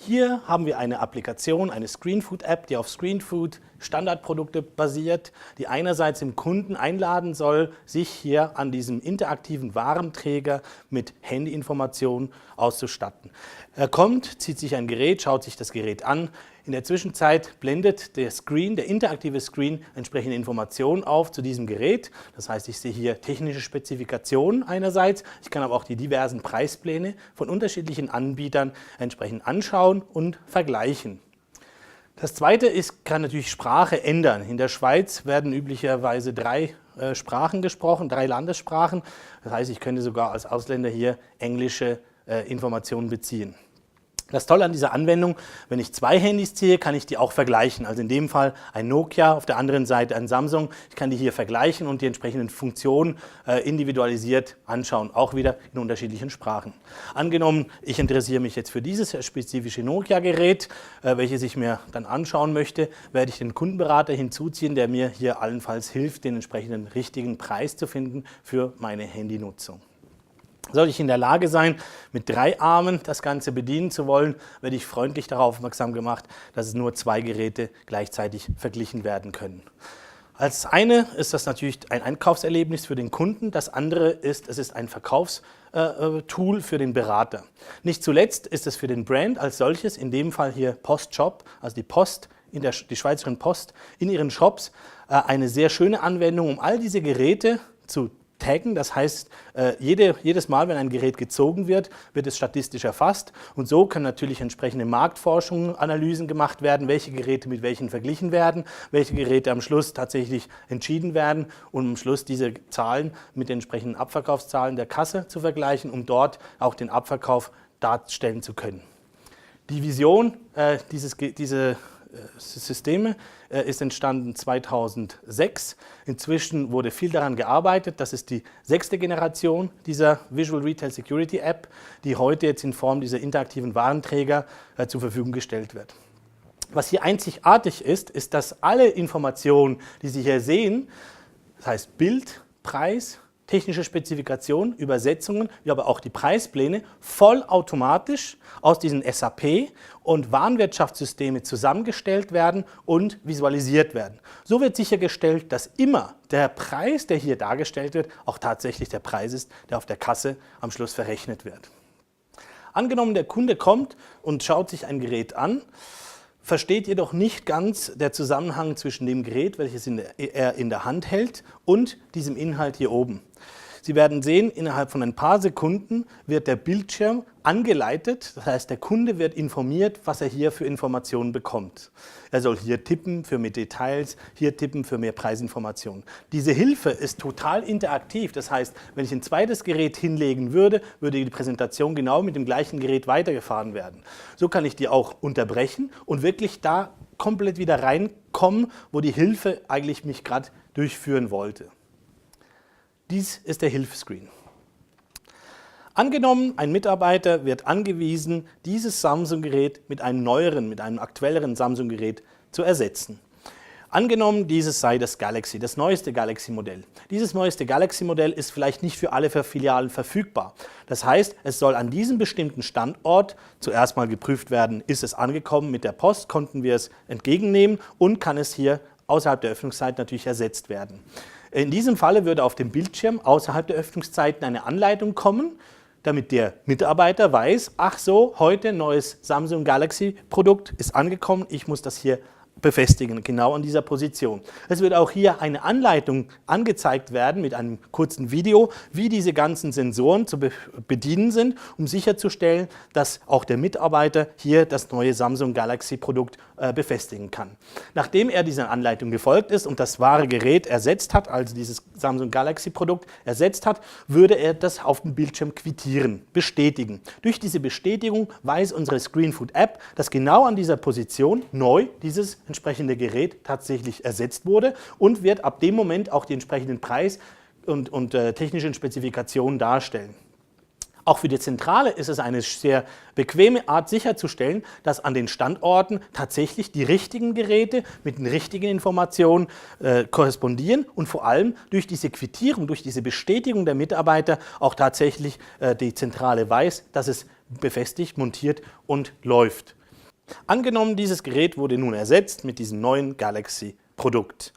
Hier haben wir eine Applikation, eine ScreenFood-App, die auf ScreenFood Standardprodukte basiert, die einerseits den Kunden einladen soll, sich hier an diesem interaktiven Warenträger mit Handyinformationen auszustatten. Er kommt, zieht sich ein Gerät, schaut sich das Gerät an. In der Zwischenzeit blendet der Screen, der interaktive Screen, entsprechende Informationen auf zu diesem Gerät. Das heißt, ich sehe hier technische Spezifikationen einerseits. Ich kann aber auch die diversen Preispläne von unterschiedlichen Anbietern entsprechend anschauen und vergleichen. Das zweite ist, kann natürlich Sprache ändern. In der Schweiz werden üblicherweise 3 Sprachen gesprochen, 3 Landessprachen. Das heißt, ich könnte sogar als Ausländer hier englische Informationen beziehen. Das Tolle an dieser Anwendung, wenn ich 2 Handys ziehe, kann ich die auch vergleichen. Also in dem Fall ein Nokia, auf der anderen Seite ein Samsung. Ich kann die hier vergleichen und die entsprechenden Funktionen individualisiert anschauen, auch wieder in unterschiedlichen Sprachen. Angenommen, ich interessiere mich jetzt für dieses spezifische Nokia-Gerät, welches ich mir dann anschauen möchte, werde ich den Kundenberater hinzuziehen, der mir hier allenfalls hilft, den entsprechenden richtigen Preis zu finden für meine Handynutzung. Sollte ich in der Lage sein, mit 3 Armen das Ganze bedienen zu wollen, werde ich freundlich darauf aufmerksam gemacht, dass es nur 2 Geräte gleichzeitig verglichen werden können. Als eine ist das natürlich ein Einkaufserlebnis für den Kunden, das andere ist, es ist ein Verkaufstool für den Berater. Nicht zuletzt ist es für den Brand als solches, in dem Fall hier Postshop, also die Post, die Schweizerin Post in ihren Shops, eine sehr schöne Anwendung, um all diese Geräte zu taggen. Das heißt, jedes Mal, wenn ein Gerät gezogen wird, wird es statistisch erfasst und so können natürlich entsprechende Marktforschungen, Analysen gemacht werden, welche Geräte mit welchen verglichen werden, welche Geräte am Schluss tatsächlich entschieden werden und am Schluss diese Zahlen mit den entsprechenden Abverkaufszahlen der Kasse zu vergleichen, um dort auch den Abverkauf darstellen zu können. Die Vision diese Systeme ist entstanden 2006. Inzwischen wurde viel daran gearbeitet. Das ist die 6. Generation dieser Visual Retail Security App, die heute jetzt in Form dieser interaktiven Warenträger zur Verfügung gestellt wird. Was hier einzigartig ist, ist, dass alle Informationen, die Sie hier sehen, das heißt Bild, Preis, technische Spezifikationen, Übersetzungen, wie aber auch die Preispläne, vollautomatisch aus diesen SAP- und Warenwirtschaftssysteme zusammengestellt werden und visualisiert werden. So wird sichergestellt, dass immer der Preis, der hier dargestellt wird, auch tatsächlich der Preis ist, der auf der Kasse am Schluss verrechnet wird. Angenommen, der Kunde kommt und schaut sich ein Gerät an, versteht jedoch nicht ganz der Zusammenhang zwischen dem Gerät, welches er in der Hand hält, und diesem Inhalt hier oben. Sie werden sehen, innerhalb von ein paar Sekunden wird der Bildschirm angeleitet, das heißt, der Kunde wird informiert, was er hier für Informationen bekommt. Er soll hier tippen für mehr Details, hier tippen für mehr Preisinformationen. Diese Hilfe ist total interaktiv, das heißt, wenn ich ein zweites Gerät hinlegen würde, würde die Präsentation genau mit dem gleichen Gerät weitergefahren werden. So kann ich die auch unterbrechen und wirklich da komplett wieder reinkommen, wo die Hilfe eigentlich mich gerade durchführen wollte. Dies ist der Hilfescreen. Angenommen, ein Mitarbeiter wird angewiesen, dieses Samsung-Gerät mit einem neueren, mit einem aktuelleren Samsung-Gerät zu ersetzen. Angenommen, dieses sei das Galaxy, das neueste Galaxy-Modell. Dieses neueste Galaxy-Modell ist vielleicht nicht für alle Filialen verfügbar. Das heißt, es soll an diesem bestimmten Standort zuerst mal geprüft werden, ist es angekommen mit der Post, konnten wir es entgegennehmen und kann es hier außerhalb der Öffnungszeit natürlich ersetzt werden. In diesem Falle würde auf dem Bildschirm außerhalb der Öffnungszeiten eine Anleitung kommen, damit der Mitarbeiter weiß, ach so, heute ein neues Samsung Galaxy Produkt ist angekommen, ich muss das hier befestigen, genau an dieser Position. Es wird auch hier eine Anleitung angezeigt werden mit einem kurzen Video, wie diese ganzen Sensoren zu bedienen sind, um sicherzustellen, dass auch der Mitarbeiter hier das neue Samsung Galaxy Produkt befestigen kann. Nachdem er dieser Anleitung gefolgt ist und das wahre Gerät ersetzt hat, also dieses Samsung Galaxy Produkt ersetzt hat, würde er das auf dem Bildschirm quittieren, bestätigen. Durch diese Bestätigung weiß unsere ScreenFood App, dass genau an dieser Position neu dieses entsprechende Gerät tatsächlich ersetzt wurde und wird ab dem Moment auch die entsprechenden Preis- und technischen Spezifikationen darstellen. Auch für die Zentrale ist es eine sehr bequeme Art sicherzustellen, dass an den Standorten tatsächlich die richtigen Geräte mit den richtigen Informationen korrespondieren und vor allem durch diese Quittierung, durch diese Bestätigung der Mitarbeiter auch tatsächlich die Zentrale weiß, dass es befestigt, montiert und läuft. Angenommen, dieses Gerät wurde nun ersetzt mit diesem neuen Galaxy-Produkt.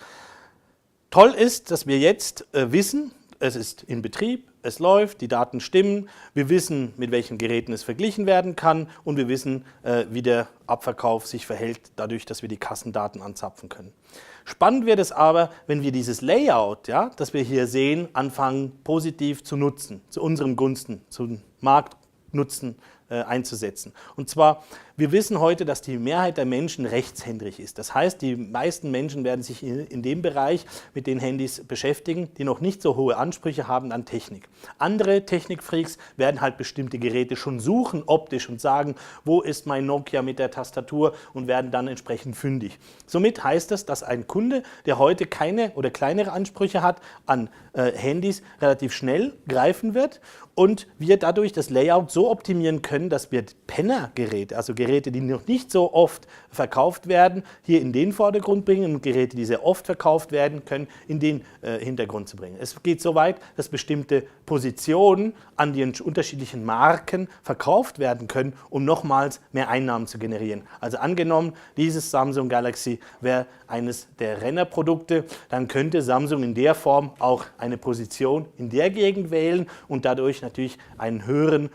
Toll ist, dass wir jetzt wissen, es ist in Betrieb, es läuft, die Daten stimmen, wir wissen, mit welchen Geräten es verglichen werden kann und wir wissen, wie der Abverkauf sich verhält, dadurch, dass wir die Kassendaten anzapfen können. Spannend wird es aber, wenn wir dieses Layout, ja, das wir hier sehen, anfangen positiv zu nutzen, zu unserem Gunsten, zum Marktnutzen einzusetzen. Und zwar, wir wissen heute, dass die Mehrheit der Menschen rechtshändrig ist. Das heißt, die meisten Menschen werden sich in dem Bereich mit den Handys beschäftigen, die noch nicht so hohe Ansprüche haben an Technik. Andere Technikfreaks werden halt bestimmte Geräte schon suchen, optisch, und sagen, wo ist mein Nokia mit der Tastatur, und werden dann entsprechend fündig. Somit heißt das, dass ein Kunde, der heute keine oder kleinere Ansprüche hat an Handys, relativ schnell greifen wird und wir dadurch das Layout so optimieren können, dass wir Penner-Geräte, also Geräte, die noch nicht so oft verkauft werden, hier in den Vordergrund bringen und Geräte, die sehr oft verkauft werden können, in den Hintergrund zu bringen. Es geht so weit, dass bestimmte Positionen an den unterschiedlichen Marken verkauft werden können, um nochmals mehr Einnahmen zu generieren. Also angenommen, dieses Samsung Galaxy wäre eines der Rennerprodukte, dann könnte Samsung in der Form auch eine Position in der Gegend wählen und dadurch natürlich einen höheren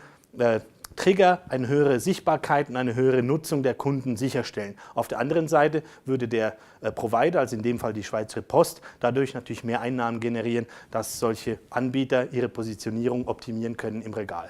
Trigger, eine höhere Sichtbarkeit und eine höhere Nutzung der Kunden sicherstellen. Auf der anderen Seite würde der Provider, also in dem Fall die Schweizer Post, dadurch natürlich mehr Einnahmen generieren, dass solche Anbieter ihre Positionierung optimieren können im Regal.